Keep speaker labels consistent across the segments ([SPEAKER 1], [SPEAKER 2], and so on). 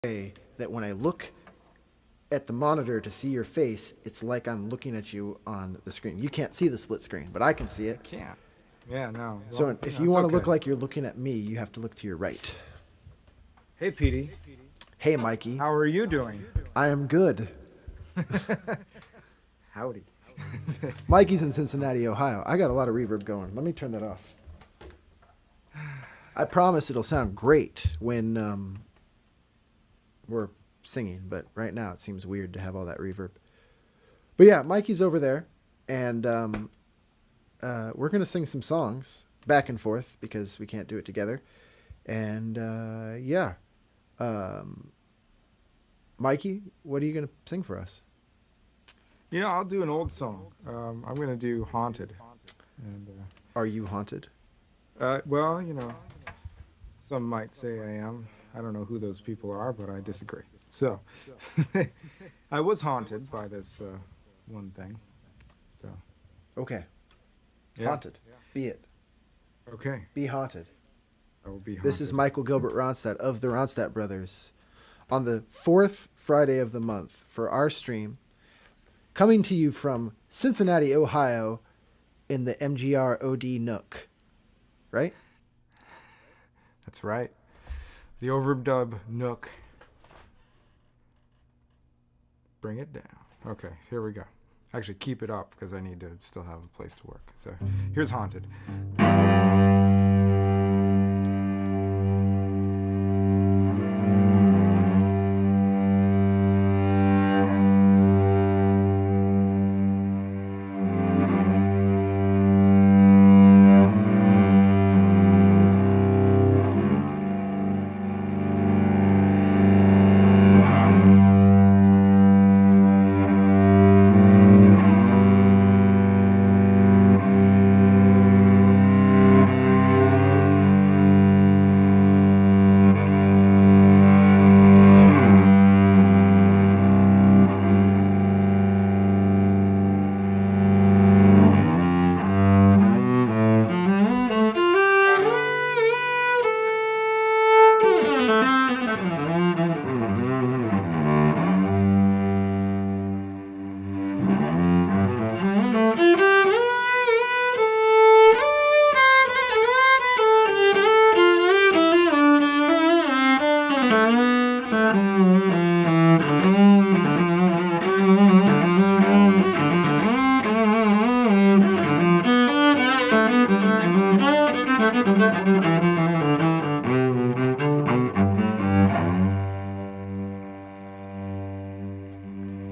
[SPEAKER 1] way that when I look at the monitor to see your face, it's like I'm looking at you on the screen. You can't see the split screen, but I can see it.
[SPEAKER 2] Can't. Yeah, no.
[SPEAKER 1] So
[SPEAKER 2] Well,
[SPEAKER 1] if
[SPEAKER 2] no,
[SPEAKER 1] you
[SPEAKER 2] it's
[SPEAKER 1] want to
[SPEAKER 2] okay.
[SPEAKER 1] look like you're looking at me, you have to look to your right.
[SPEAKER 2] Hey, Petey.
[SPEAKER 1] Hey, Mikey.
[SPEAKER 2] How are you doing?
[SPEAKER 1] I am good.
[SPEAKER 2] Howdy.
[SPEAKER 1] Mikey's in Cincinnati, Ohio. I got a lot of reverb going. Let me turn that off. I promise it'll sound great when we're singing, but right now it seems weird to have all that reverb. But yeah, Mikey's over there, and we're going to sing some songs back and forth because we can't do it together. And yeah. Mikey, what are you going to sing for us?
[SPEAKER 2] You know, I'll do an old song. I'm going to do Haunted. And
[SPEAKER 1] Are you haunted?
[SPEAKER 2] well, you know, some might say I am. I don't know who those people are, but I disagree. So, I was haunted by this one thing. So,
[SPEAKER 1] Okay.
[SPEAKER 2] yeah.
[SPEAKER 1] Haunted. Be it.
[SPEAKER 2] Okay.
[SPEAKER 1] Be haunted.
[SPEAKER 2] I will be haunted.
[SPEAKER 1] This is Michael Gilbert Ronstadt of the Ronstadt Brothers on the fourth Friday of the month for our stream, coming to you from Cincinnati, Ohio, in the MGR OD Nook. Right?
[SPEAKER 2] That's right. The overdub Nook. Bring it down. Okay, here we go. Actually, keep it up because I need to still have a place to work. So here's Haunted.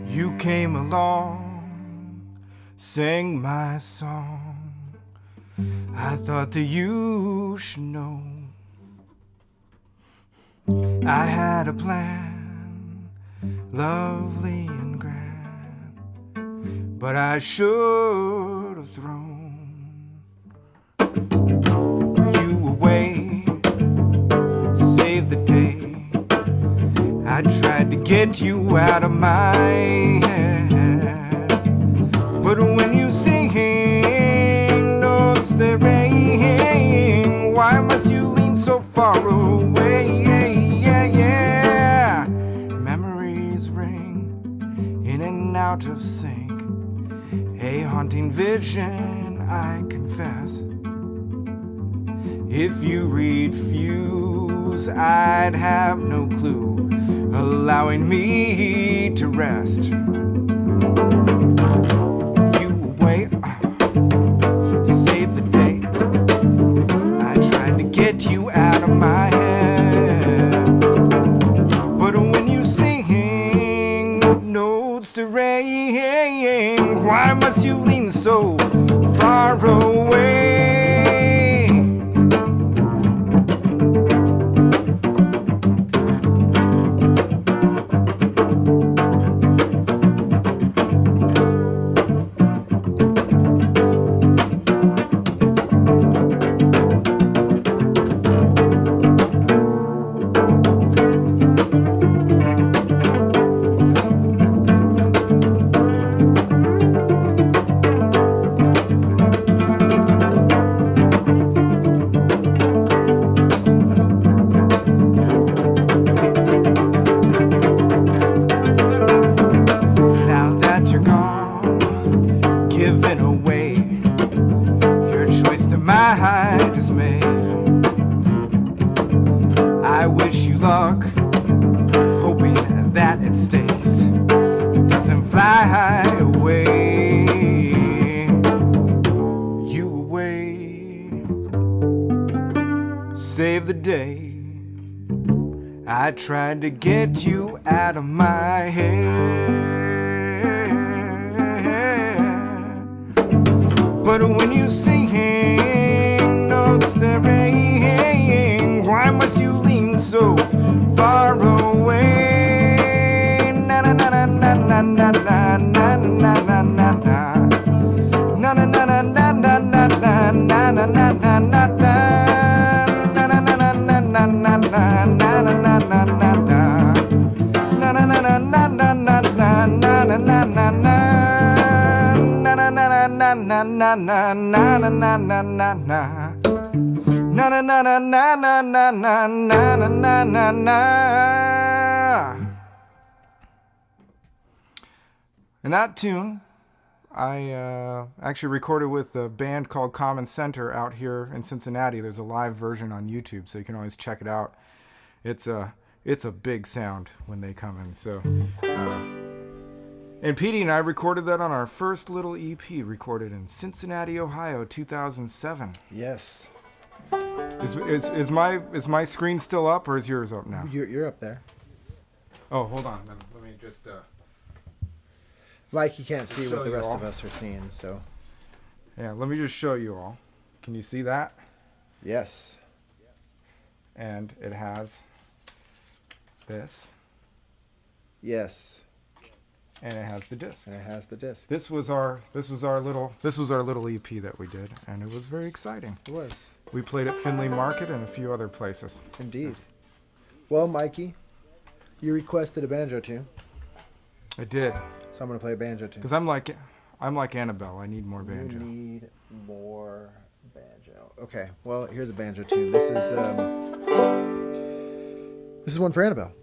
[SPEAKER 2] You came along, sang my song. I thought that you should know I had a plan, lovely and grand, but I should have thrown you away, save the day. I tried to get you out of my head, but when you sing notes that ring, why must you lean so far away? Memories ring in and out of sync, a haunting vision, I confess. If you refuse, I'd have no clue, allowing me to rest. You away, save the day. I tried to get you out of my head, but when you sing notes to ring, why must you lean so far away? night it stays, it doesn't fly away. You away, save the day. I tried to get you out of my head, but when you sing, no staring, why must you lean so far away? Na na na na na na na na na na na na na. Na na na na na na na na na na na na na. And that tune I actually recorded with a band called Common Center out here in Cincinnati. There's a live version on YouTube, so you can always check it out. It's a big sound when they come in. So, and Petey and I recorded that on our first little EP, recorded in Cincinnati, Ohio, 2007.
[SPEAKER 1] Yes.
[SPEAKER 2] Is my screen still up, or is yours up now?
[SPEAKER 1] You're up there.
[SPEAKER 2] Oh, hold on. Let me just.
[SPEAKER 1] Like you can't see what the rest
[SPEAKER 2] all.
[SPEAKER 1] of us are seeing, so.
[SPEAKER 2] Yeah, let me just show you all. Can you see that?
[SPEAKER 1] Yes.
[SPEAKER 2] And it has this.
[SPEAKER 1] Yes.
[SPEAKER 2] And it has the disc.
[SPEAKER 1] And it has the disc.
[SPEAKER 2] This was our little EP that we did, and it was very exciting.
[SPEAKER 1] It was.
[SPEAKER 2] We played at Findlay Market and a few other places.
[SPEAKER 1] Indeed. Well, Mikey, you requested a banjo tune.
[SPEAKER 2] I did.
[SPEAKER 1] So I'm gonna play a banjo tune.
[SPEAKER 2] Because I'm like Annabelle. I need more banjo.
[SPEAKER 1] You need more banjo. Okay. Well, here's a banjo tune. This is one for Annabelle.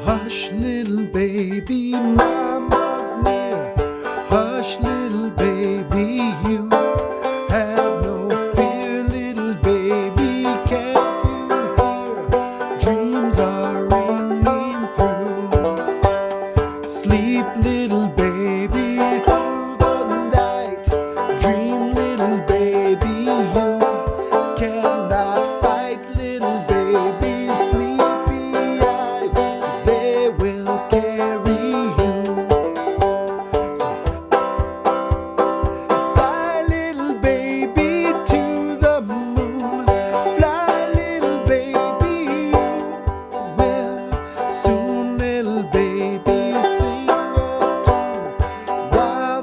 [SPEAKER 1] Hush, little baby, mama's near. Hush, little baby, you have no fear, little baby, can't you hear? Dreams are ringing through. Sleep, little baby, through the night. Dream, little baby, you cannot fight, little baby, sleepy eyes. They will carry you. So fly, little baby, to the moon. Fly, little baby, you will soon, little baby, sing a tune while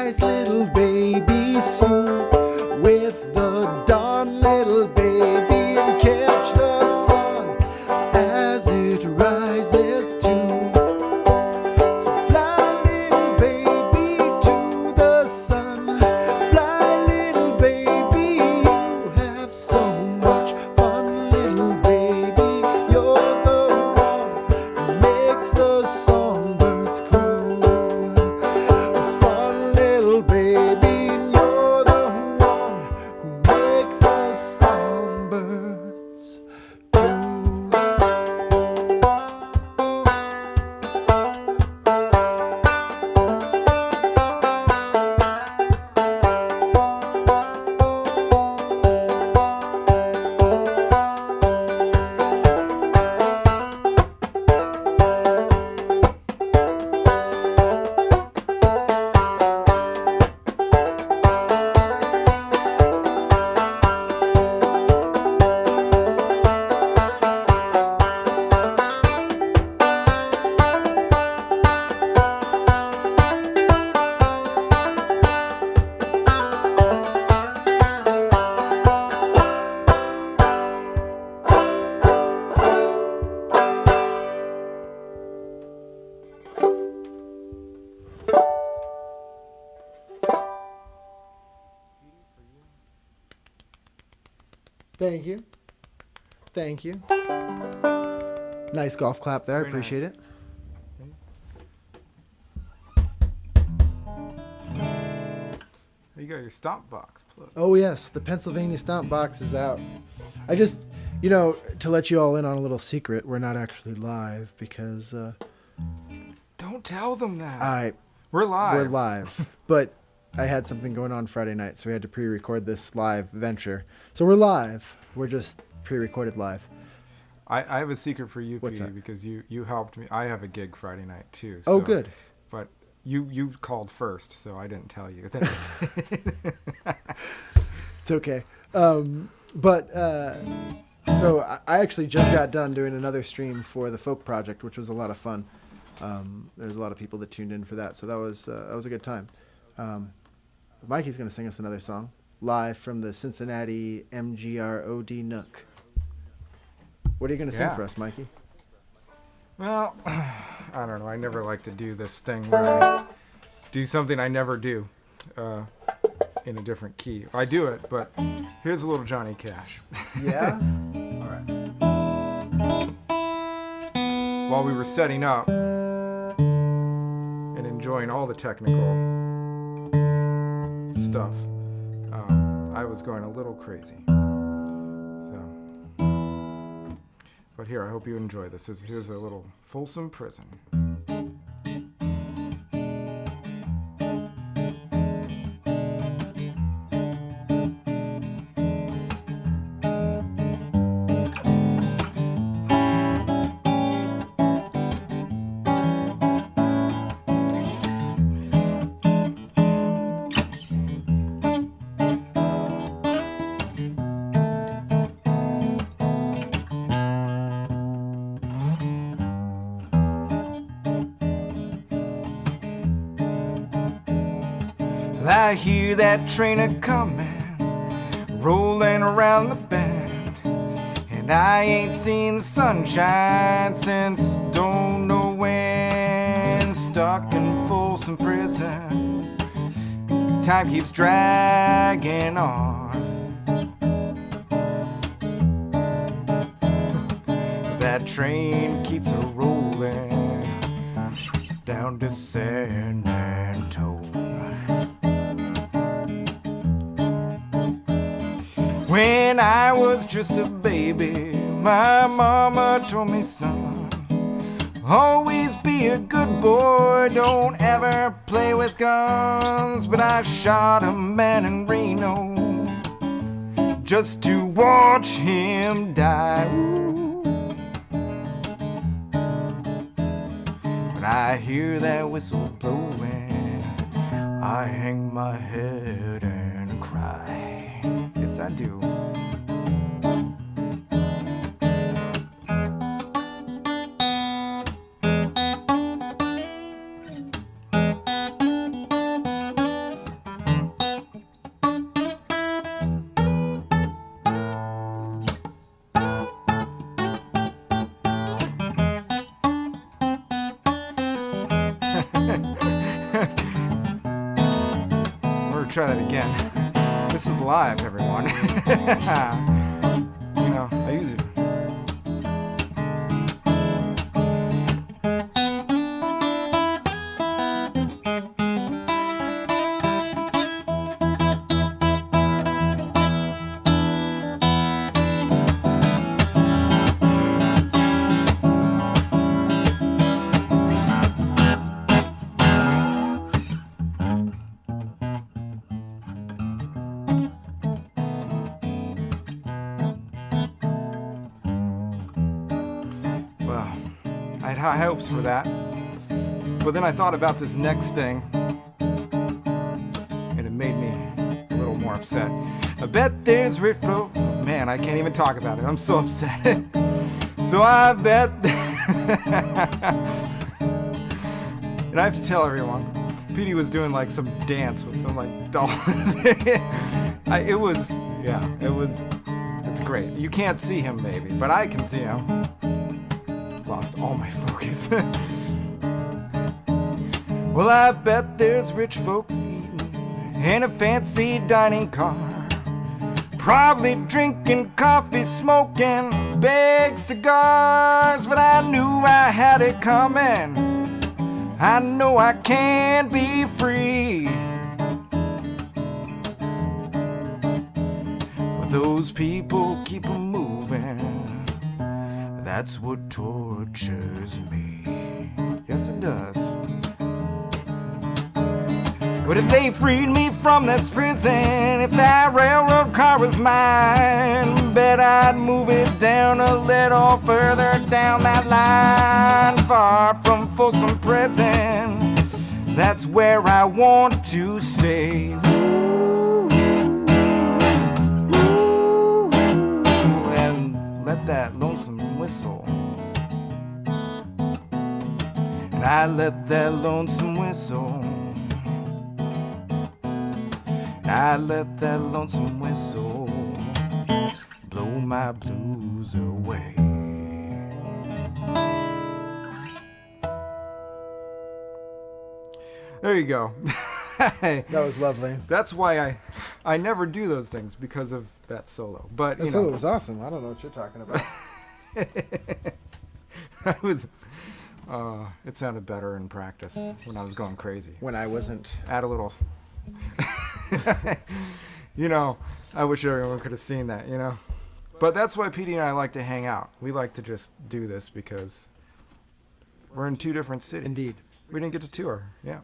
[SPEAKER 1] rise, little baby, soon. With the dawn, little baby, and catch the sun as it rises too. So fly, little baby, to the sun. Fly, little baby, you have so much fun, little baby. You're the one who makes the songbirds cool. Fun, little baby, you're the one who makes the songbirds cool. Thank you. Thank you. Nice golf clap there. I
[SPEAKER 2] Very
[SPEAKER 1] appreciate
[SPEAKER 2] nice.
[SPEAKER 1] it.
[SPEAKER 2] You got your stomp box plug.
[SPEAKER 1] Oh, yes. The Pennsylvania Stomp Box is out. I just, to let you all in on a little secret, we're not actually live because
[SPEAKER 2] Don't tell them that. We're
[SPEAKER 1] we're
[SPEAKER 2] live.
[SPEAKER 1] live. But I had something going on Friday night, so we had to pre-record this live venture. So we're live. We're just pre-recorded live.
[SPEAKER 2] I have a secret for you,
[SPEAKER 1] What's
[SPEAKER 2] P,
[SPEAKER 1] that?
[SPEAKER 2] because you helped me. I have a gig Friday night too.
[SPEAKER 1] Oh,
[SPEAKER 2] so-
[SPEAKER 1] good.
[SPEAKER 2] But you called first, so I didn't tell you.
[SPEAKER 1] It's okay. So I actually just got done doing another stream for the Folk Project, which was a lot of fun. There's a lot of people that tuned in for that, so that was a good time. Mikey's going to sing us another song live from the Cincinnati MGROD Nook. What are you going to sing
[SPEAKER 2] Yeah.
[SPEAKER 1] for us, Mikey?
[SPEAKER 2] Well, I don't know. I never like to do this thing where I do something I never do in a different key. I do it, but here's a little Johnny Cash.
[SPEAKER 1] Yeah. All right.
[SPEAKER 2] While we were setting up and enjoying all the technical stuff, I was going a little crazy. So, but here, I hope you enjoy this. Here's a little Folsom Prison. I hear that train a-comin', rolling around the bend, and I ain't seen the sunshine since don't know when. Stuck in Folsom Prison, time keeps dragging on. That train keeps a-rolling down to San Antone. When I was just a baby, my mama told me, son, always be a good boy, don't ever play with guns. But I shot a man in Reno just to watch him die. Ooh. When I hear that whistle blowing, I hang my head and cry. Yes, I do. try that again. This is live, everyone. You know, I use it. Well, I had high hopes for that. But then I thought about this next thing, and it made me a little more upset. I bet there's rich folk. Man, I can't even talk about it. I'm so upset. So I bet. And I have to tell everyone, Petey was doing like some dance with some like doll. It's great. You can't see him maybe, but I can see him. Lost all my focus. Well, I bet there's rich folks eating in a fancy dining car, probably drinking coffee, smoking big cigars. But I knew I had it coming. I know I can be free. But those people keep on moving. That's what tortures me. Yes, it does. But if they freed me from this prison, if that railroad car was mine, bet I'd move it down a little further down that line, far from Folsom Prison. That's where I want to stay. Ooh, ooh, and let that lonesome whistle. And I let that lonesome whistle. I let that lonesome whistle blow my blues away. There you go.
[SPEAKER 1] That was lovely.
[SPEAKER 2] That's why I never do those things, because of that solo. But
[SPEAKER 1] That solo was awesome. I don't know what you're talking about.
[SPEAKER 2] It sounded better in practice when I was going crazy.
[SPEAKER 1] When I wasn't.
[SPEAKER 2] Add a little. You know, I wish everyone could have seen that, you know. But that's why Petey and I like to hang out. We like to just do this because we're in two different cities.
[SPEAKER 1] Indeed.
[SPEAKER 2] We didn't get to tour. Yeah.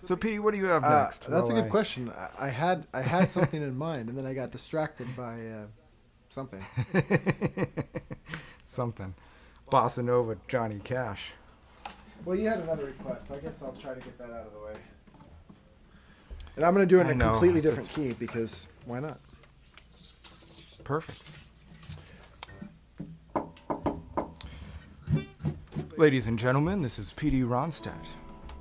[SPEAKER 2] So Petey, what do you have next?
[SPEAKER 1] That's a good question. I had something in mind, and then I got distracted by something.
[SPEAKER 2] Something. Bossa Nova, Johnny Cash.
[SPEAKER 1] Well, you had another request. I guess I'll try to get that out of the way. And I'm going to do it in a completely different key, because why not?
[SPEAKER 2] Perfect. Ladies and gentlemen, this is Petey Ronstadt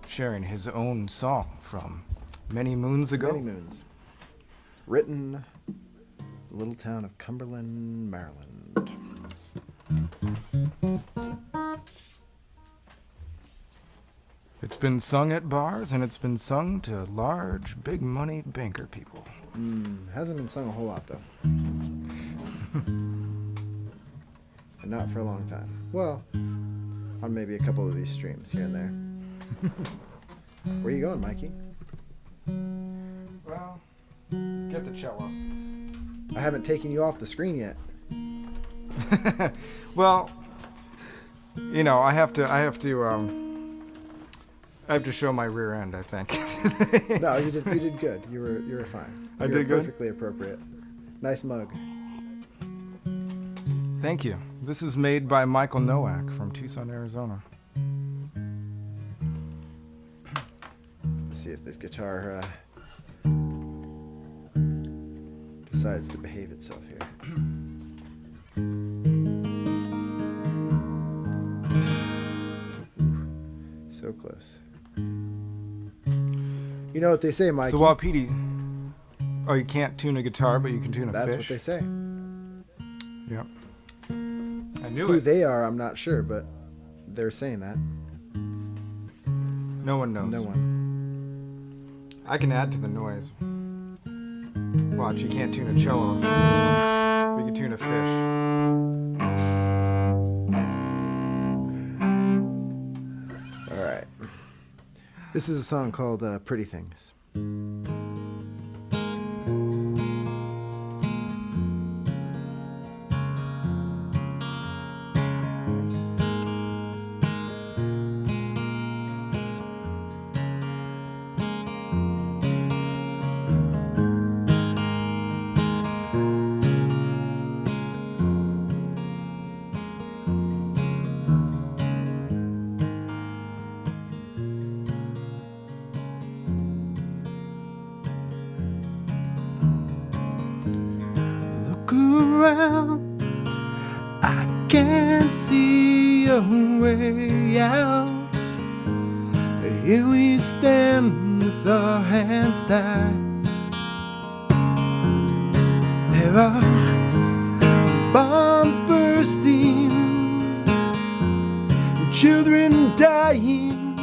[SPEAKER 2] sharing his own song from many moons ago.
[SPEAKER 1] Many moons. Written in the little town of Cumberland, Maryland.
[SPEAKER 2] It's been sung at bars, and it's been sung to large, big money banker people.
[SPEAKER 1] Hasn't been sung a whole lot, though. And not for a long time. Well, on maybe a couple of these streams here and there. Where you going, Mikey?
[SPEAKER 2] Well, get the cello.
[SPEAKER 1] I haven't taken you off the screen yet.
[SPEAKER 2] Well, you know, I have to show my rear end, I think.
[SPEAKER 1] No, you did good. You were fine.
[SPEAKER 2] I
[SPEAKER 1] You
[SPEAKER 2] did
[SPEAKER 1] were
[SPEAKER 2] good?
[SPEAKER 1] perfectly appropriate. Nice mug.
[SPEAKER 2] Thank you. This is made by Michael Nowak from Tucson, Arizona.
[SPEAKER 1] Let's see if this guitar decides to behave itself here. So close. You know what they say, Mike?
[SPEAKER 2] So while Petey, you can't tune a guitar, but you can tune a
[SPEAKER 1] That's
[SPEAKER 2] fish.
[SPEAKER 1] what they say.
[SPEAKER 2] Yep. I knew
[SPEAKER 1] Who
[SPEAKER 2] it.
[SPEAKER 1] they are, I'm not sure, but they're saying that.
[SPEAKER 2] No one knows.
[SPEAKER 1] No one.
[SPEAKER 2] I can add to the noise. Watch, you can't tune a cello, but you can tune a fish.
[SPEAKER 1] All right. This is a song called Pretty Things. Look around, I can't see a way out. Here we stand with our hands tied. There are bombs bursting, children dying,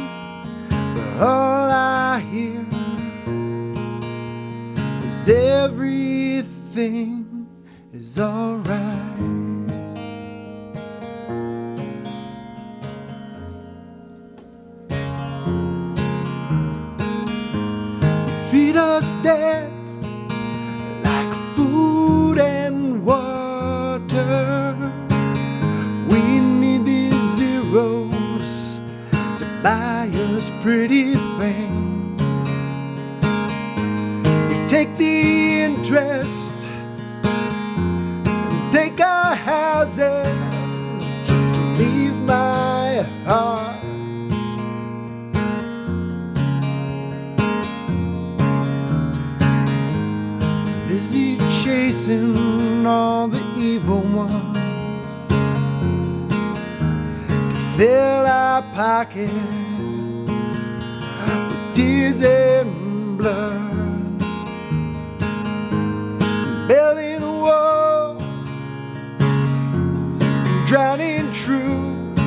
[SPEAKER 1] but all I hear is everything is alright. Feed us dead like food and water. We need these zeros to buy us pretty things. You take the interest and take our houses and just leave my heart. Busy chasing all the evil ones to fill our pockets with tears and blood, building walls, drowning truth,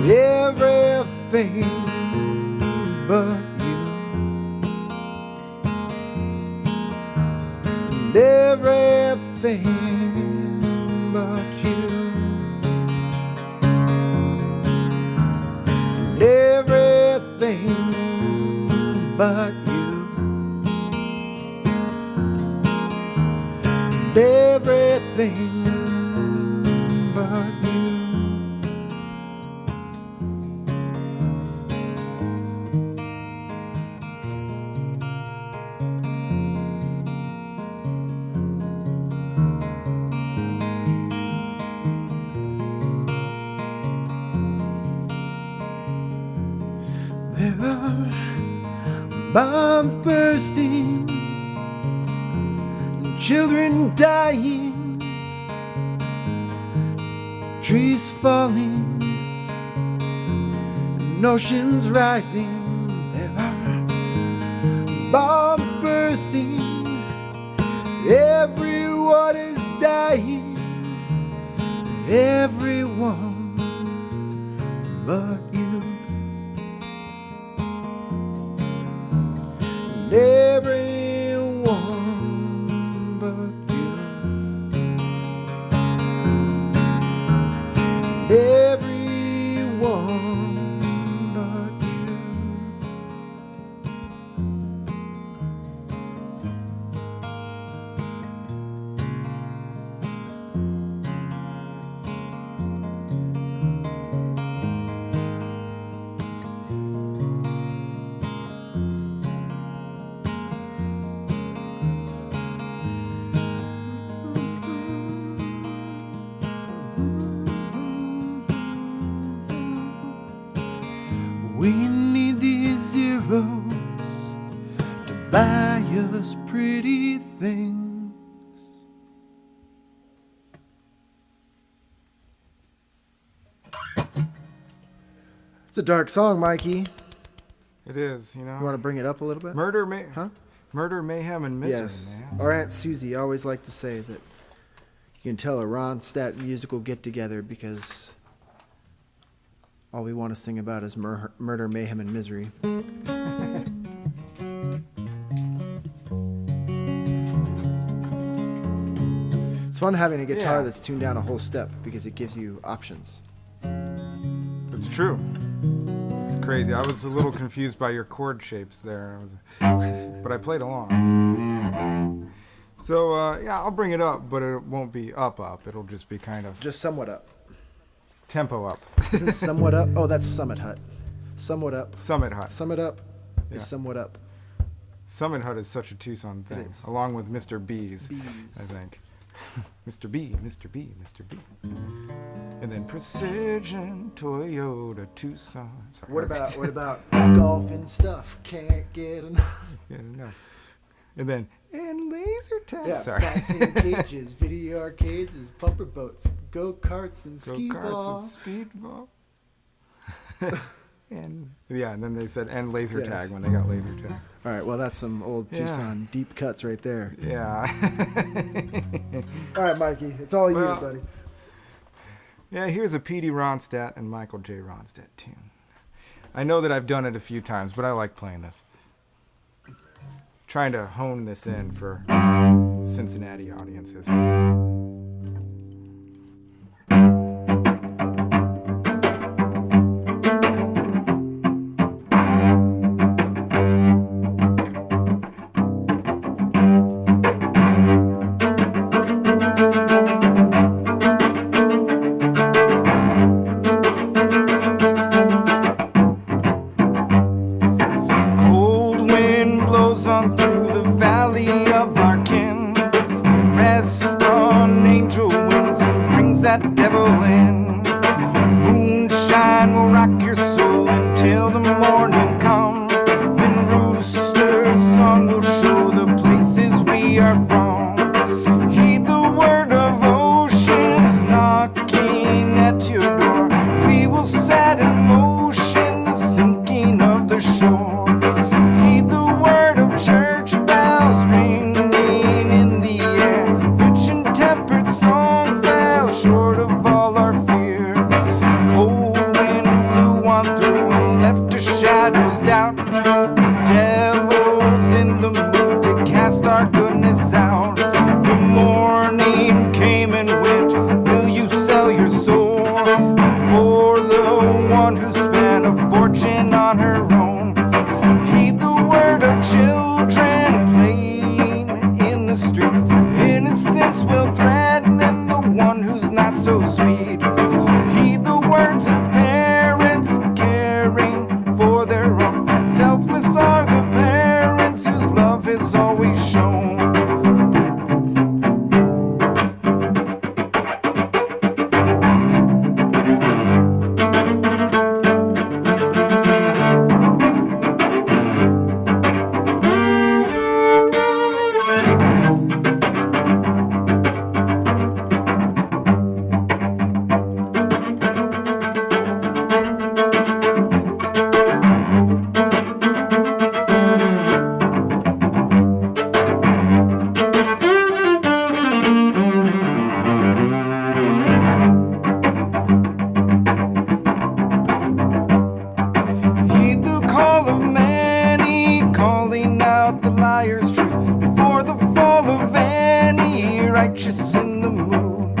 [SPEAKER 1] everything but everything but you, and everything but you, and everything but you. There are bombs bursting and children dying, trees falling and oceans rising. There are bombs bursting, everyone is dying, everyone but you. Everyone but you, everyone but you. We need these zeros to buy us pretty things. It's a dark song, Mikey.
[SPEAKER 2] It is, you know.
[SPEAKER 1] You want to bring it up a little bit?
[SPEAKER 2] Murder, mayhem, and misery,
[SPEAKER 1] Yes.
[SPEAKER 2] man.
[SPEAKER 1] Our Aunt Susie always liked to say that you can tell a Ronstadt musical get-together because all we want to sing about is murder, mayhem, and misery. It's fun having a guitar
[SPEAKER 2] Yeah.
[SPEAKER 1] that's tuned down a whole step because it gives you options.
[SPEAKER 2] It's true. It's crazy. I was a little confused by your chord shapes there, but I played along. So yeah, I'll bring it up, but it won't be up. It'll just be kind of
[SPEAKER 1] Just somewhat up.
[SPEAKER 2] tempo up.
[SPEAKER 1] Isn't somewhat up? Oh, that's Summit Hut. Somewhat up.
[SPEAKER 2] Summit Hut.
[SPEAKER 1] Summit up
[SPEAKER 2] Yeah.
[SPEAKER 1] is somewhat up.
[SPEAKER 2] Summit Hut is such a Tucson thing,
[SPEAKER 1] is.
[SPEAKER 2] along with Mr. B's,
[SPEAKER 1] Bees.
[SPEAKER 2] I think. Mr. B, Mr. B, Mr. B. And then Precision Toyota Tucson. Sorry.
[SPEAKER 1] What about golf and stuff? Can't get enough.
[SPEAKER 2] Yeah, no. And then and laser tag.
[SPEAKER 1] Yeah,
[SPEAKER 2] Sorry.
[SPEAKER 1] bats in cages, video arcades, is bumper boats, go karts and skee ball.
[SPEAKER 2] and speedball. And yeah, and then they said and laser tag when they got laser tag.
[SPEAKER 1] All right, well that's some old
[SPEAKER 2] Yeah.
[SPEAKER 1] Tucson deep cuts right there.
[SPEAKER 2] Yeah.
[SPEAKER 1] All right, Mikey, it's all
[SPEAKER 2] Well,
[SPEAKER 1] you, buddy.
[SPEAKER 2] Yeah, here's a Petey Ronstadt and Michael J. Ronstadt tune. I know that I've done it a few times, but I like playing this. Trying to hone this in for Cincinnati audiences. Cold wind blows on through the valley of our kin. Rest on angel wings and brings that devil in. Moonshine will rock your soul until the morning come. When rooster's song will show the places we are from. Heed the word of oceans knocking at your door. We will set in motion the sinking of the shore. Heed the word of church bells ringing in the air, which in tempered song fell short of all our fear. Cold wind blew on through and left her shadows down. The devil's in the mood to cast our goodness out. The morning came and went. Will you sell your soul for the one who spent a fortune on her own? Heed the word of children playing in the streets. Innocence will threaten the one who's not so sweet. Heed the words of parents caring for their own. Selfless are the parents whose love is always shown. Heed the call of many, calling out the liar's truth before the fall of any righteous in the moon.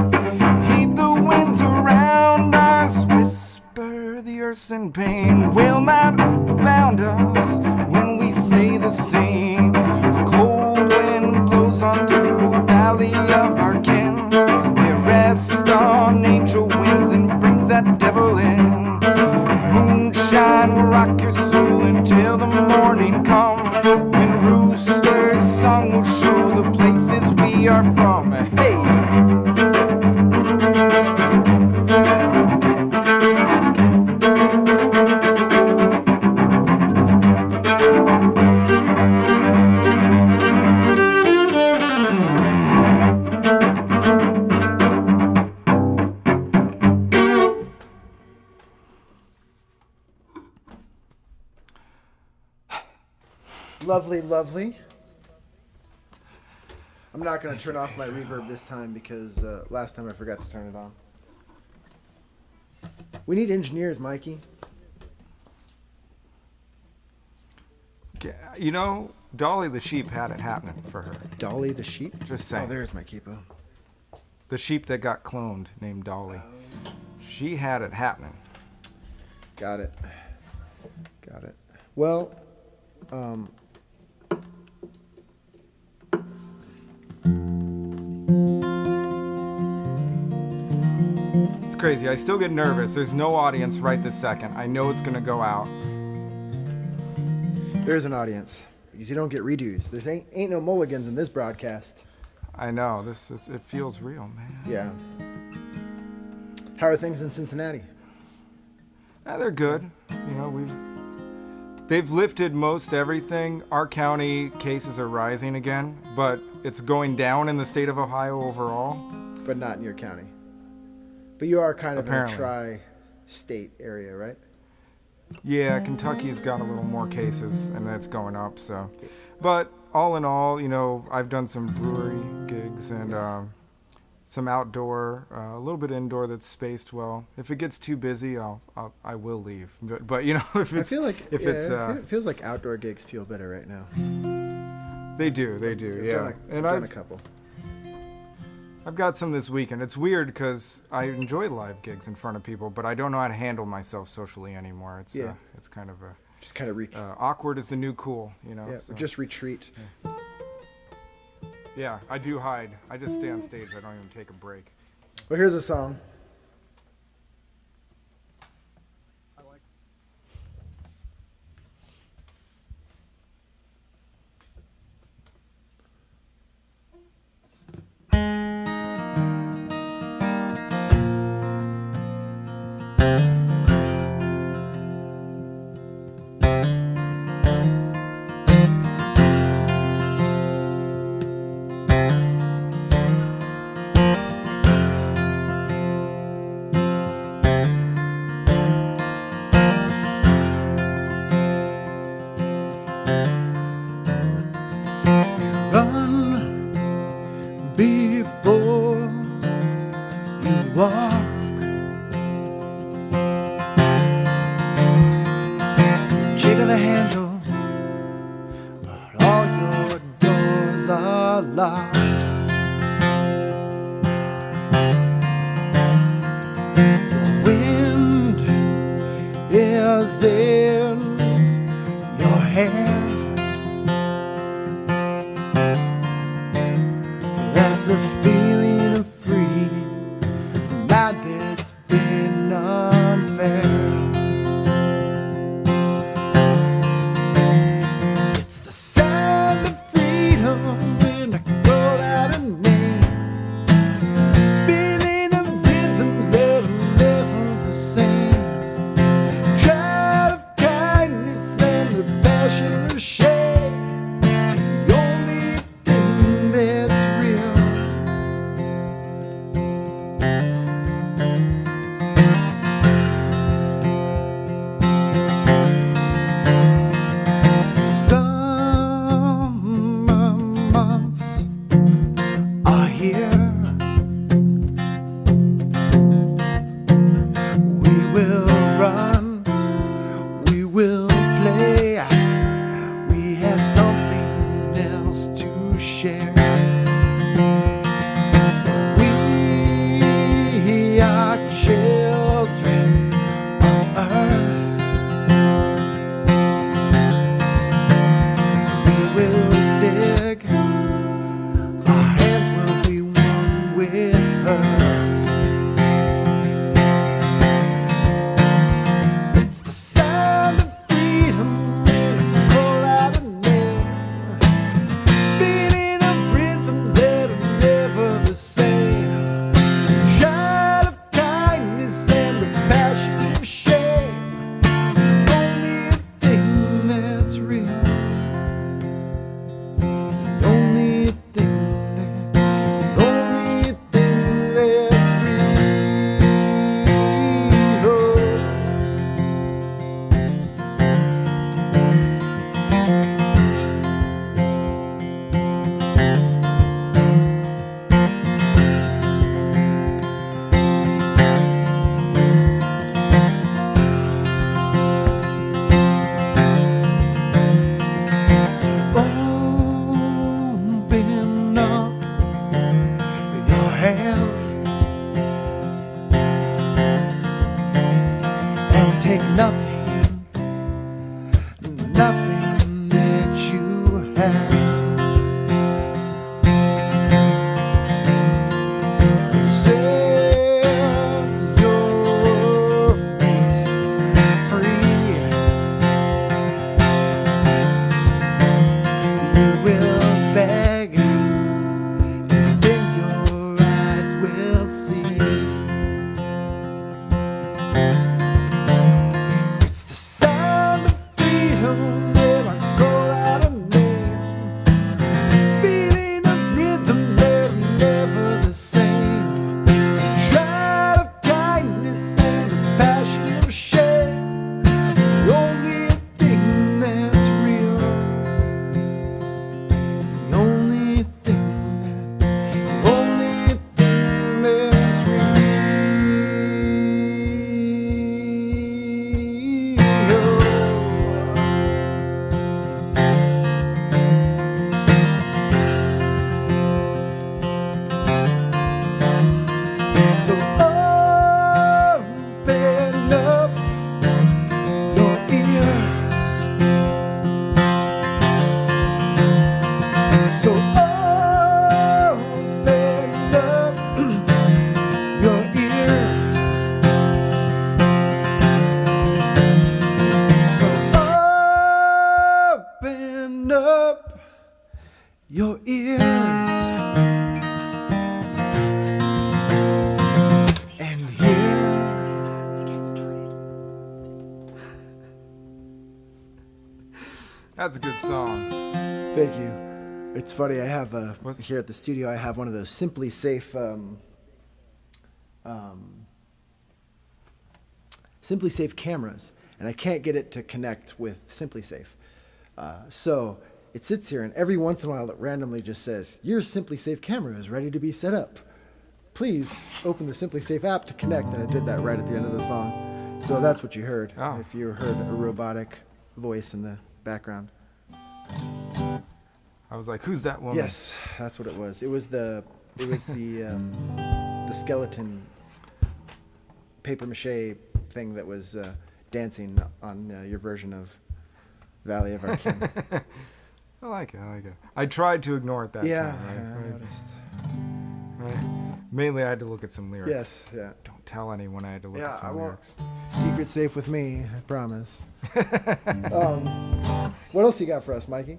[SPEAKER 2] Heed the winds around us, whisper the earth's in pain will not abound us when we say the same. A cold wind blows on through the valley of our kin. It rests on angel wings and brings that devil in. Moonshine will rock your soul until the morning come. When rooster's song will show the places we are from. Hey!
[SPEAKER 1] Lovely, lovely. I'm not going to turn off my reverb this time because last time I forgot to turn it on. We need engineers, Mikey.
[SPEAKER 2] You know, Dolly the sheep had it happening for her.
[SPEAKER 1] Dolly the sheep?
[SPEAKER 2] Just
[SPEAKER 1] Oh,
[SPEAKER 2] saying.
[SPEAKER 1] there's my capo.
[SPEAKER 2] the sheep that got cloned named Dolly. She had it happening.
[SPEAKER 1] Got it. Well,
[SPEAKER 2] it's crazy. I still get nervous. There's no audience right this second. I know it's going to go out.
[SPEAKER 1] there's an audience because you don't get redos. There's ain't no mulligans in this broadcast.
[SPEAKER 2] I know. It feels real, man.
[SPEAKER 1] Yeah. How are things in Cincinnati?
[SPEAKER 2] They're good. You know, they've lifted most everything. Our county cases are rising again, but it's going down in the state of Ohio overall.
[SPEAKER 1] But not in your county. But you are kind of
[SPEAKER 2] Apparently.
[SPEAKER 1] in a tri-state area, right?
[SPEAKER 2] Yeah, Kentucky's got a little more cases, and that's going up. So, but all in all, you know, I've done some brewery gigs and some outdoor, a little bit indoor that's spaced well. If it gets too busy, I will leave. But you know, if it's
[SPEAKER 1] it feels like outdoor gigs feel better right now.
[SPEAKER 2] they do, yeah.
[SPEAKER 1] I've done a couple.
[SPEAKER 2] I've got some this weekend. It's weird because I enjoy live gigs in front of people, but I don't know how to handle myself socially anymore. It's kind of
[SPEAKER 1] Just kind of
[SPEAKER 2] awkward is the new cool, you know.
[SPEAKER 1] Yeah,
[SPEAKER 2] so.
[SPEAKER 1] just retreat.
[SPEAKER 2] Yeah, I do hide. I just stay on stage. I don't even take a break.
[SPEAKER 1] Well, here's a song. Run before you walk. Jiggle the handle, but all your doors are locked. The wind is in your hair. That's the feeling of free, mind that's been unfair. It's the sound of freedom when I call out a name, feeling of rhythms that are never the same, child of kindness and the passion of shame, the only thing that's real. Summer months are here. We will run, we will play, we have something else to share. For we are children of earth. We will dig, our hands will be one with her. It's the sound of freedom when I call out a name, feeling of rhythms that are never the same, child of kindness and the passion of shame, the only thing that's real.
[SPEAKER 2] Set your peace free. You will beg, and then your eyes will see. It's the sound of freedom that I call out a name. Feeling of rhythms that are never the same. Try of kindness and the passion of shame. The only thing that's real. The only thing that's so open up your ears. So open up your ears. So open up your ears. And here that's a good song.
[SPEAKER 1] Thank you. It's funny. I have
[SPEAKER 2] What's-
[SPEAKER 1] here at the studio. I have one of those Simply Safe, Simply Safe cameras, and I can't get it to connect with Simply Safe. So it sits here, and every once in a while, it randomly just says, "Your Simply Safe camera is ready to be set up. Please open the Simply Safe app to connect." And it did that right at the end of the song. So that's what you heard.
[SPEAKER 2] Oh.
[SPEAKER 1] If you heard a robotic voice in the background.
[SPEAKER 2] I was like, who's that woman?
[SPEAKER 1] Yes, that's what it was. It was the skeleton paper mache thing that was dancing on your version of Valley of Our King.
[SPEAKER 2] I like it. I tried to ignore it that
[SPEAKER 1] Yeah,
[SPEAKER 2] time. Right?
[SPEAKER 1] I noticed.
[SPEAKER 2] Right. Mainly, I had to look at some lyrics.
[SPEAKER 1] Yes, yeah.
[SPEAKER 2] Don't tell anyone I had to look
[SPEAKER 1] Yeah,
[SPEAKER 2] at some
[SPEAKER 1] I won't.
[SPEAKER 2] lyrics.
[SPEAKER 1] Secret safe with me, I promise. What else you got for us, Mikey?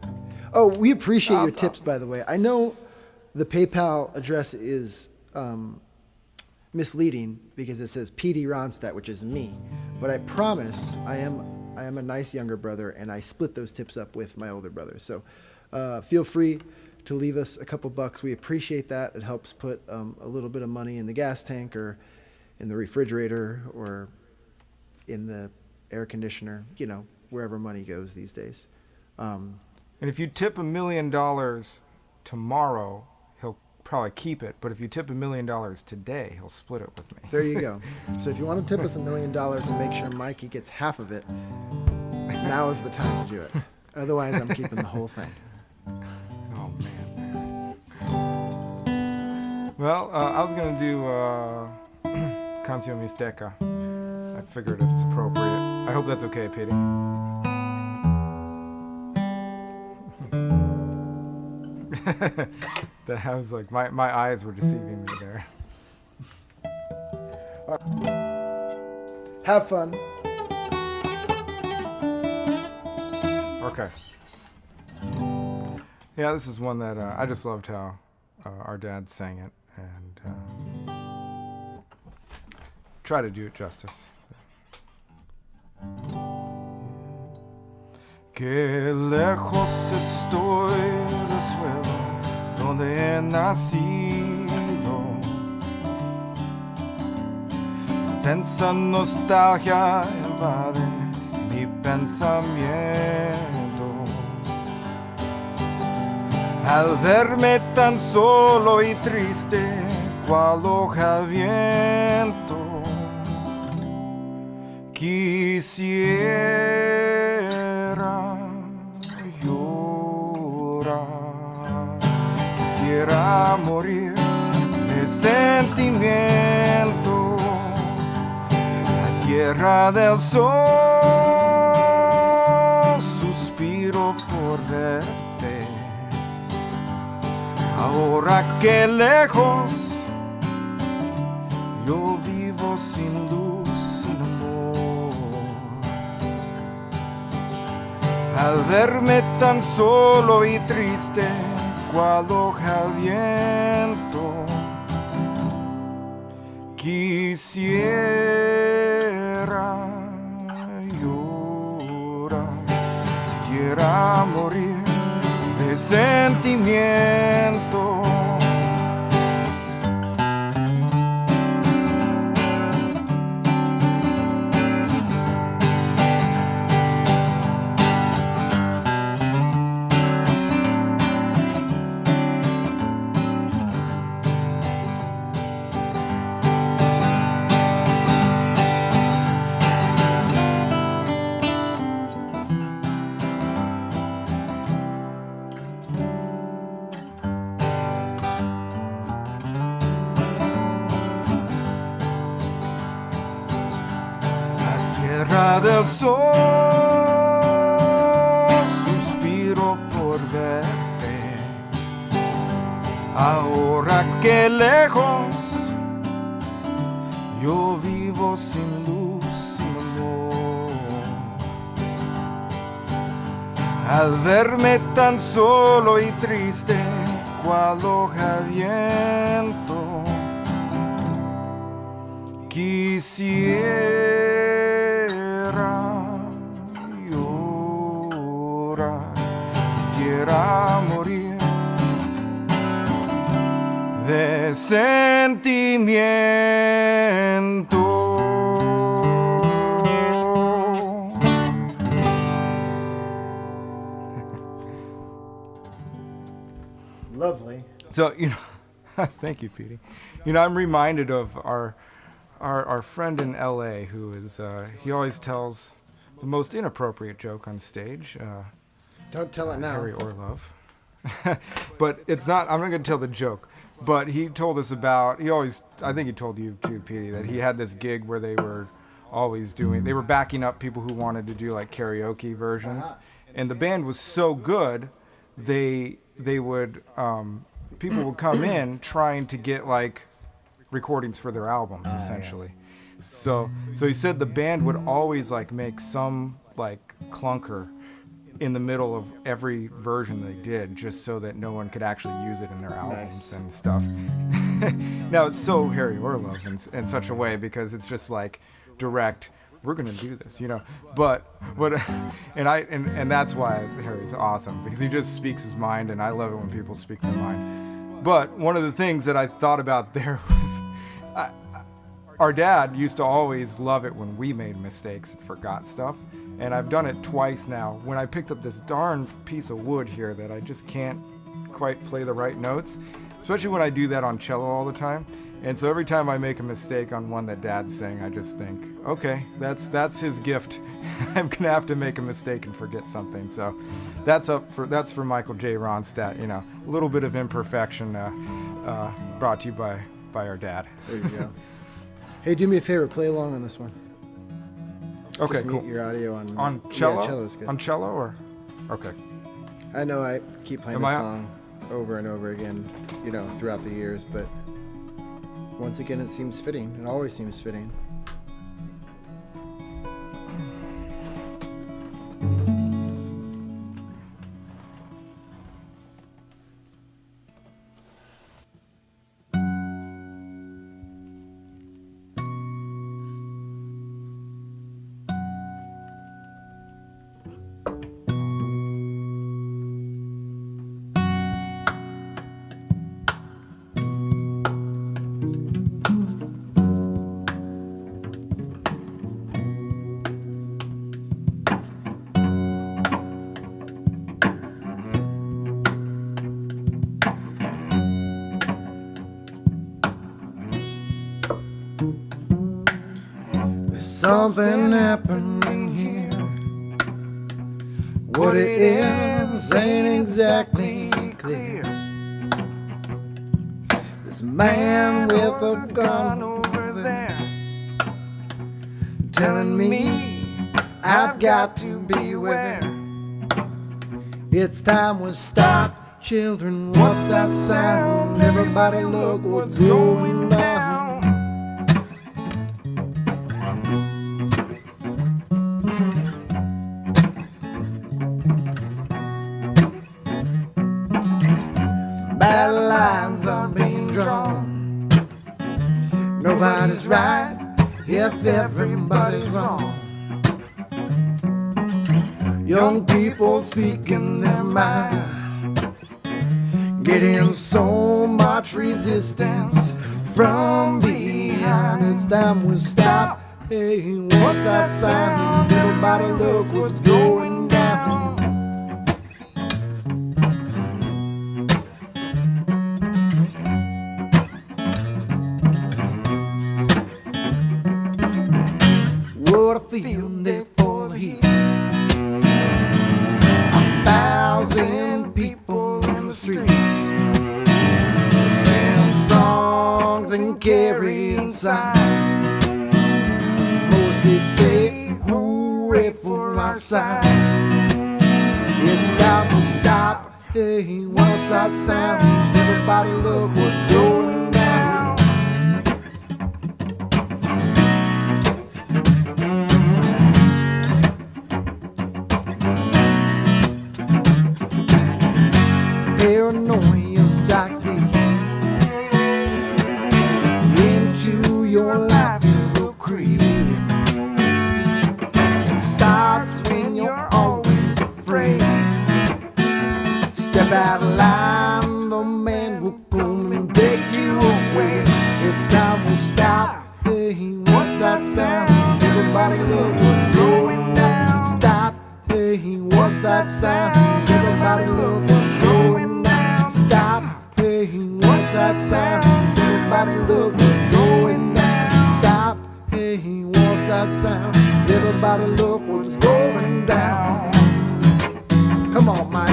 [SPEAKER 1] Oh, we appreciate your tips, by the way. I know the PayPal address is misleading because it says PD Ronstadt, which is me. But I promise I am a nice younger brother, and I split those tips up with my older brother. So feel free to leave us a couple bucks. We appreciate that. It helps put a little bit of money in the gas tank or in the refrigerator or in the air conditioner, you know, wherever money goes these days.
[SPEAKER 2] And if you tip $1 million tomorrow, he'll probably keep it. But if you tip $1 million today, he'll split it with me.
[SPEAKER 1] There you go. So if you want to tip us $1 million and make sure Mikey gets half of it, now is the time to do it. Otherwise, I'm keeping the whole thing.
[SPEAKER 2] Oh, man. Well, I was going to do Canción Mixteca. I figured it's appropriate. I hope that's okay, Petey. That I was like, my eyes were deceiving me there.
[SPEAKER 1] Have fun.
[SPEAKER 2] Okay. Yeah, this is one that I just loved how our dad sang it, and try to do it justice. Que lejos estoy del suelo donde he nacido. Intensa nostalgia invade mi pensamiento. Al verme tan solo y triste, cual hoja al viento, quisiera llorar, quisiera morir de sentimiento. La tierra del sol, suspiro por verte. Ahora que lejos yo vivo sin luz, sin amor. Al verme tan solo y triste, cual hoja al viento, quisiera llorar, quisiera morir de sentimiento. Tierra del sol, suspiro por verte. Ahora que lejos yo vivo sin luz, sin amor. Al verme tan solo y triste, cual hoja al viento, quisiera llorar, quisiera morir de sentimiento.
[SPEAKER 1] Lovely.
[SPEAKER 2] So, thank you, Petey. I'm reminded of our friend in L.A. who is, he always tells the most inappropriate joke on stage.
[SPEAKER 1] Don't tell it now.
[SPEAKER 2] Harry Orlov. But it's not, I'm not going to tell the joke. But he told us about, I think he told you too, Petey, that he had this gig where they were they were backing up people who wanted to do like karaoke versions. And the band was so good, they would, people would come in trying to get like recordings for their albums, essentially. Yes. So he said the band would always like make some like clunker in the middle of every version they did, just so that no one could actually use it in their albums and stuff. Now it's so Harry Orlov in such a way, because it's just like direct, we're gonna do this, But and that's why Harry's awesome, because he just speaks his mind, and I love it when people speak their mind. But one of the things that I thought about there was, our dad used to always love it when we made mistakes and forgot stuff. And I've done it twice now, when I picked up this darn piece of wood here that I just can't quite play the right notes, especially when I do that on cello all the time. And so every time I make a mistake on one that Dad sang, I just think, okay, that's his gift. I'm gonna have to make a mistake and forget something. So that's for Michael J. Ronstadt. A little bit of imperfection brought to you by our dad.
[SPEAKER 1] There you go. Hey, do me a favor, play along on this one.
[SPEAKER 2] Okay,
[SPEAKER 1] just
[SPEAKER 2] cool.
[SPEAKER 1] Mute your audio on
[SPEAKER 2] cello.
[SPEAKER 1] Yeah, cello's good.
[SPEAKER 2] On cello, or okay.
[SPEAKER 1] I know I keep playing the song over and over again, throughout the years, but once again, it seems fitting. It always seems fitting. Something happening here. What it is ain't exactly clear. This man with a gun over there telling me I've got to beware. It's time we stop children, what's that sound? Everybody look what's going down. Battle lines are being drawn. Nobody's right if everybody's wrong. Young people speaking their minds, getting so much resistance from behind. It's time we stop. Hey, what's that sound? Everybody look what's going down. What a field day for the heat. 1,000 people in the streets, singing songs and carrying signs. Mostly say hooray for our side. It's time to stop. Hey, what's that sound? Everybody look what's going down. Paranoia strikes deep into your life. It will creep. It starts when you're always afraid. Step out of line, the man will come and take you away. It's time to stop. Hey, what's that sound? Everybody look what's going down. Stop. Hey, what's that sound? Everybody look what's going down. Stop. Hey, what's that sound? Everybody look what's going down. Stop. Hey, what's that sound? Everybody look what's going down. Come on, Mike.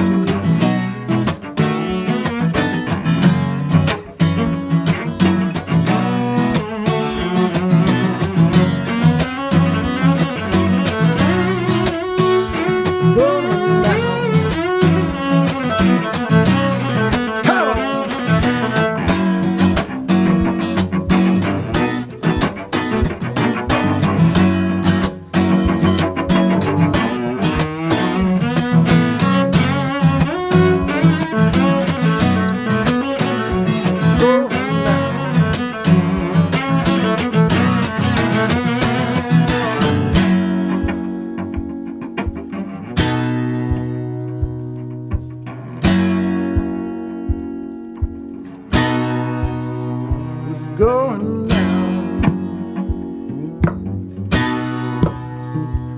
[SPEAKER 1] Going down.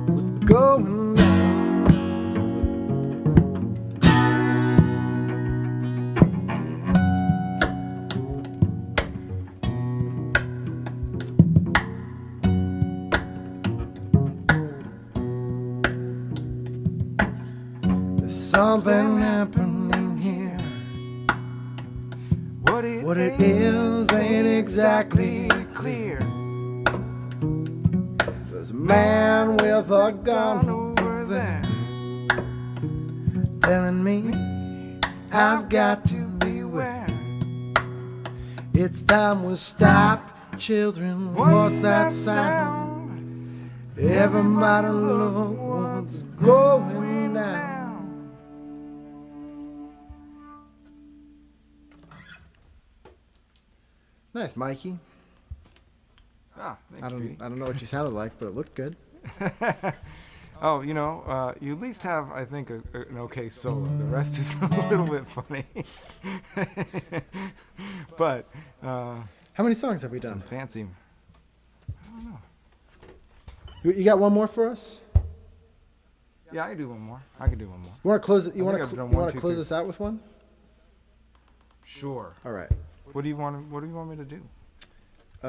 [SPEAKER 1] What's going down? There's something happening here. What it is ain't exactly clear. There's a man with a gun over there telling me I've got to beware. It's time we stop, children. What's that sound? Everybody look what's going down. Nice, Mikey.
[SPEAKER 2] Ah, thanks,
[SPEAKER 1] I don't know what you sounded like, but it looked good.
[SPEAKER 2] Oh, you know, you at least have, I think, an okay solo. The rest is a little bit funny. But
[SPEAKER 1] how many songs have we
[SPEAKER 2] some
[SPEAKER 1] done?
[SPEAKER 2] fancy. I don't know.
[SPEAKER 1] You got one more for us?
[SPEAKER 2] Yeah, I can do one more. I can do one more.
[SPEAKER 1] You want to close it? You
[SPEAKER 2] I
[SPEAKER 1] want
[SPEAKER 2] think
[SPEAKER 1] to
[SPEAKER 2] I've done
[SPEAKER 1] you
[SPEAKER 2] one,
[SPEAKER 1] want to
[SPEAKER 2] two,
[SPEAKER 1] close
[SPEAKER 2] three.
[SPEAKER 1] us out with one?
[SPEAKER 2] Sure.
[SPEAKER 1] All right.
[SPEAKER 2] What do you want? What do you want me to do?
[SPEAKER 1] I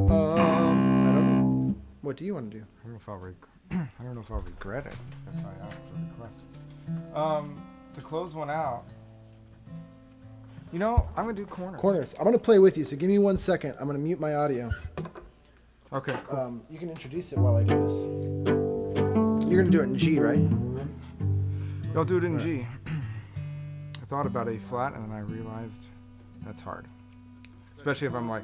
[SPEAKER 1] don't know. What do you want to do?
[SPEAKER 2] I don't know if I don't know if I'll regret it if I ask for a request. To close one out. You know, I'm gonna do corners.
[SPEAKER 1] Corners. I'm gonna play with you, so give me 1 second. I'm gonna mute my audio.
[SPEAKER 2] Okay, cool.
[SPEAKER 1] You can introduce it while I do this. You're gonna do it in G, right?
[SPEAKER 2] I'll do it in G. I thought about A flat and then I realized that's hard. Especially if I'm like...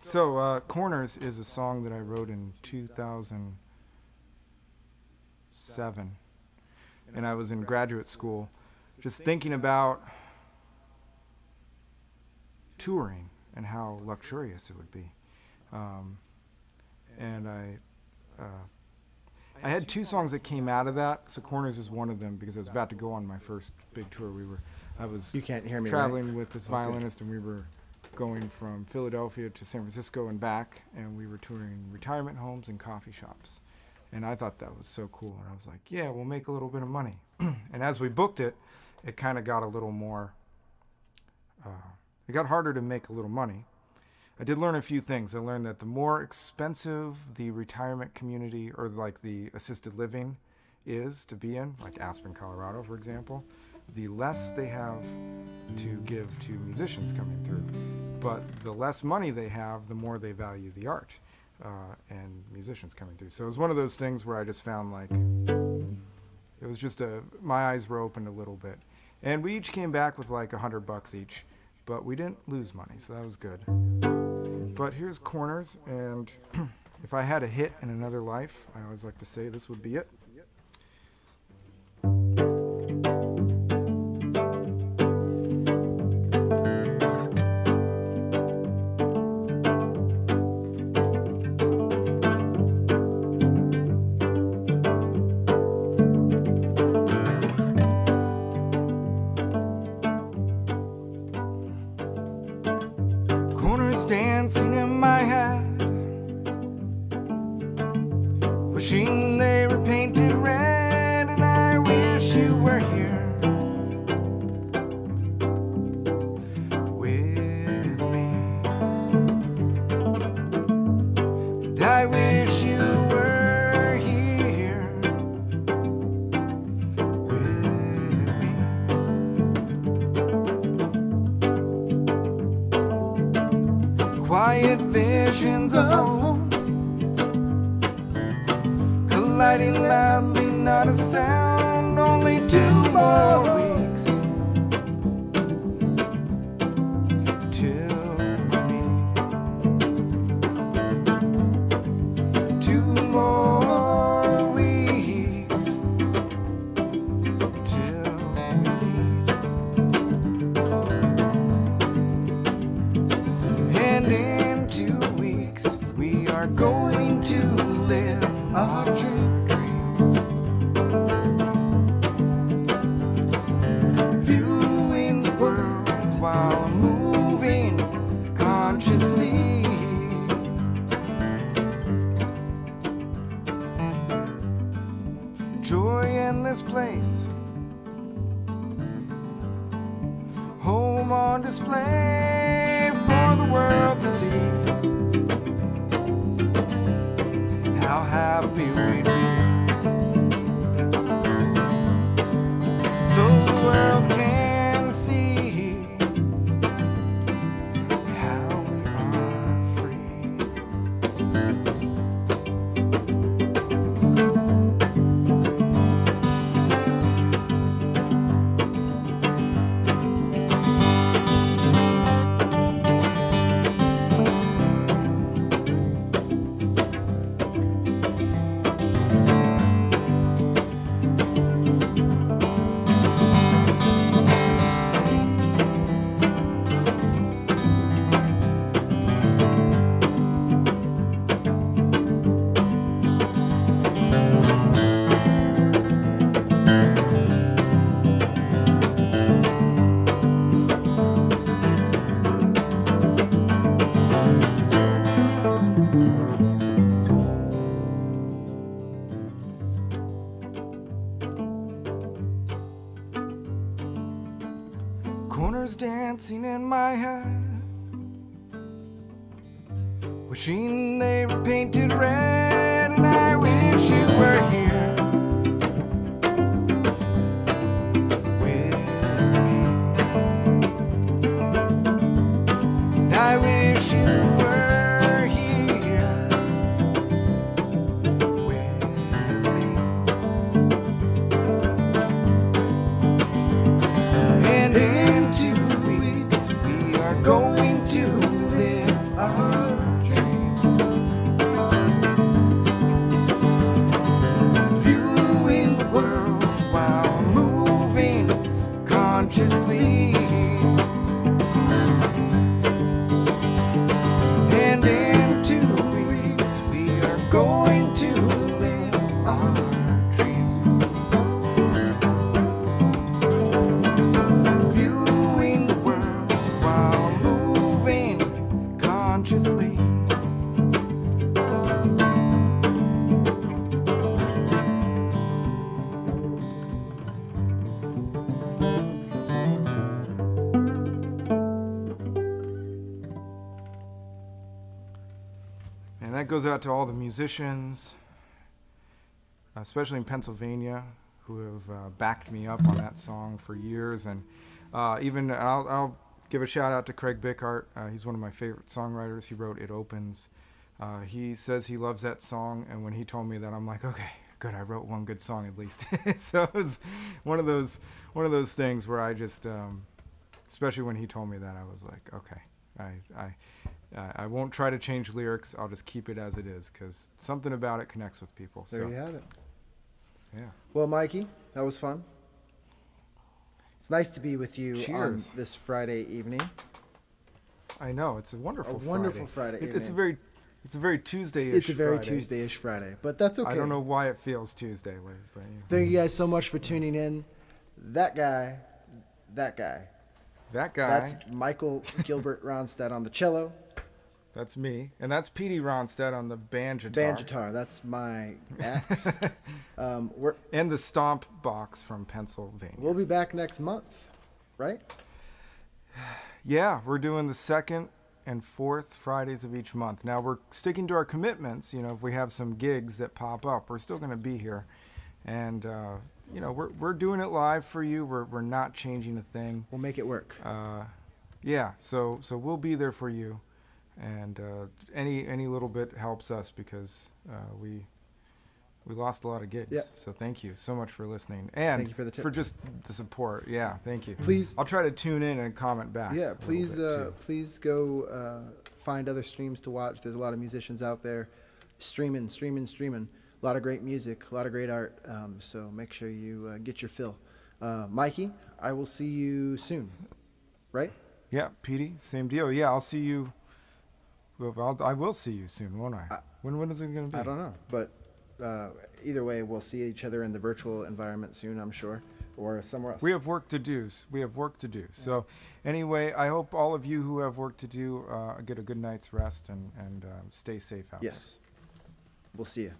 [SPEAKER 2] So, Corners is a song that I wrote in 2007. And I was in graduate school just thinking about touring and how luxurious it would be. And I had two songs that came out of that. So Corners is one of them because I was about to go on my first big tour. I was
[SPEAKER 1] You can't hear me,
[SPEAKER 2] traveling
[SPEAKER 1] right?
[SPEAKER 2] with this violinist, and we were going from Philadelphia to San Francisco and back, and we were touring retirement homes and coffee shops. And I thought that was so cool. And I was like, yeah, we'll make a little bit of money. And as we booked it, it kind of got a little more, it got harder to make a little money. I did learn a few things. I learned that the more expensive the retirement community or like the assisted living is to be in, like Aspen, Colorado, for example, the less they have to give to musicians coming through. But the less money they have, the more they value the art and musicians coming through. So it was one of those things where I just found like, it was just my eyes were opened a little bit. And we each came back with like $100 each, but we didn't lose money, so that was good. But here's Corners, and if I had a hit in another life, I always like to say this would be it. Corners dancing in my head, wishing they were painted red, and I wish you were here with me. And I wish you were here with me. Quiet visions of home, colliding loudly, not a sound. Only 2 more weeks till we meet. 2 more weeks till we meet. And in 2 weeks we are going to live our dreams, viewing the world while moving consciously. Joy in this place, home on display for the world to see. How happy we'd be, so the world can see how we are free. Corners dancing in my head, wishing they were painted red, and I wish you were here with me. And I wish you were here goes out to all the musicians, especially in Pennsylvania, who have backed me up on that song for years. And even I'll give a shout out to Craig Bickart. He's one of my favorite songwriters. He wrote It Opens. He says he loves that song, and when he told me that, I'm like, okay, good, I wrote one good song at least. So it was one of those things where I just, especially when he told me that, I was like, okay, I won't try to change lyrics. I'll just keep it as it is, because something about it connects with people.
[SPEAKER 1] There you have it.
[SPEAKER 2] Yeah.
[SPEAKER 1] Well, Mikey, that was fun. It's nice to be with you on
[SPEAKER 2] Cheers.
[SPEAKER 1] this Friday evening.
[SPEAKER 2] I know, it's a wonderful
[SPEAKER 1] Friday evening.
[SPEAKER 2] It's a very Tuesday-ish.
[SPEAKER 1] It's a very
[SPEAKER 2] Friday.
[SPEAKER 1] Tuesday-ish Friday, but that's okay.
[SPEAKER 2] I don't know why it feels Tuesday-like, but yeah.
[SPEAKER 1] Thank you guys so much for tuning in. That guy.
[SPEAKER 2] That guy.
[SPEAKER 1] That's Michael Gilbert Ronstadt on the cello.
[SPEAKER 2] That's me, and that's Petey Ronstadt on the banjo.
[SPEAKER 1] Banjitar. That's my axe.
[SPEAKER 2] And the stomp box from Pennsylvania.
[SPEAKER 1] We'll be back next month, right?
[SPEAKER 2] Yeah, we're doing the second and fourth Fridays of each month. Now we're sticking to our commitments. You know, if we have some gigs that pop up, we're still going to be here, and you know, we're doing it live for you. We're not changing a thing.
[SPEAKER 1] We'll make it work.
[SPEAKER 2] Yeah, so we'll be there for you, and any little bit helps us, because we lost a lot of gigs.
[SPEAKER 1] Yeah.
[SPEAKER 2] So thank you so much for listening, and
[SPEAKER 1] Thank you for the tips.
[SPEAKER 2] just the support. Yeah, thank you.
[SPEAKER 1] Please.
[SPEAKER 2] I'll try to tune in and comment back.
[SPEAKER 1] Yeah,
[SPEAKER 2] a
[SPEAKER 1] please,
[SPEAKER 2] little bit, too.
[SPEAKER 1] please go find other streams to watch. There's a lot of musicians out there streaming. A lot of great music, a lot of great art. So make sure you get your fill. Mikey, I will see you soon. Right?
[SPEAKER 2] Yeah, Petey, same deal. Yeah, I'll see you. Well, I will see you soon, won't I? When is it going to be?
[SPEAKER 1] I don't know, but either way, we'll see each other in the virtual environment soon, I'm sure, or somewhere else.
[SPEAKER 2] We have work to do. So anyway, I hope all of you who have work to do get a good night's rest and stay safe out
[SPEAKER 1] Yes. We'll see you.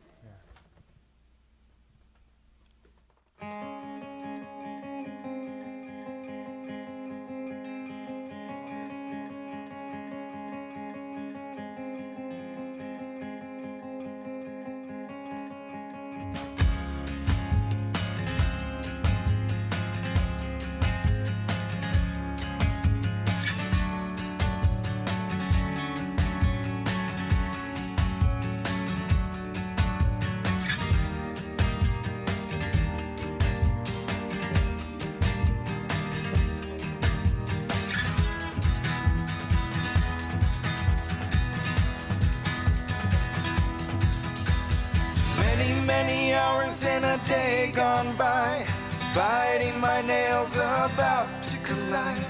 [SPEAKER 2] Many hours in a day gone by, biting my nails about to collide,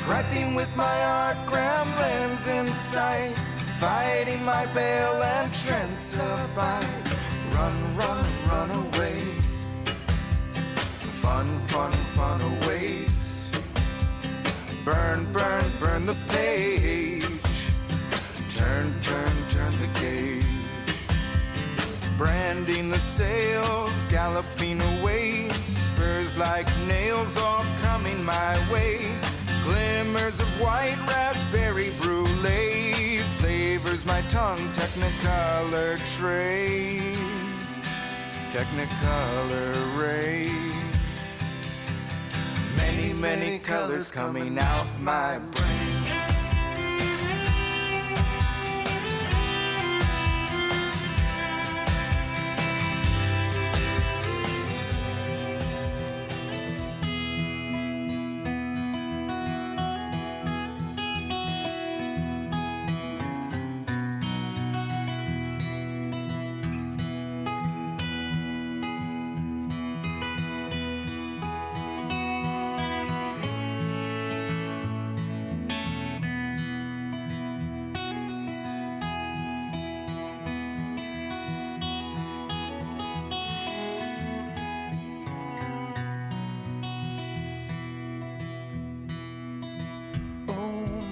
[SPEAKER 2] griping with my art, gremlins inside, fighting my bale and transubite. Run away. Fun awaits. Burn the page. Turn the gauge. Branding the sails, galloping away. Spurs like nails all coming my way. Glimmers of white raspberry brulee flavors my tongue. Technicolor trays, Technicolor rays. Many colors coming out my brain.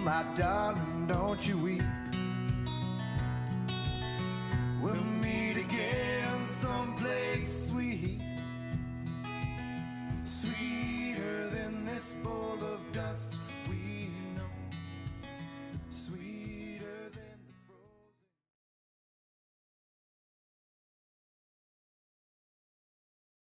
[SPEAKER 2] My darling, don't you weep. We'll meet again someplace sweet, sweeter than this boy.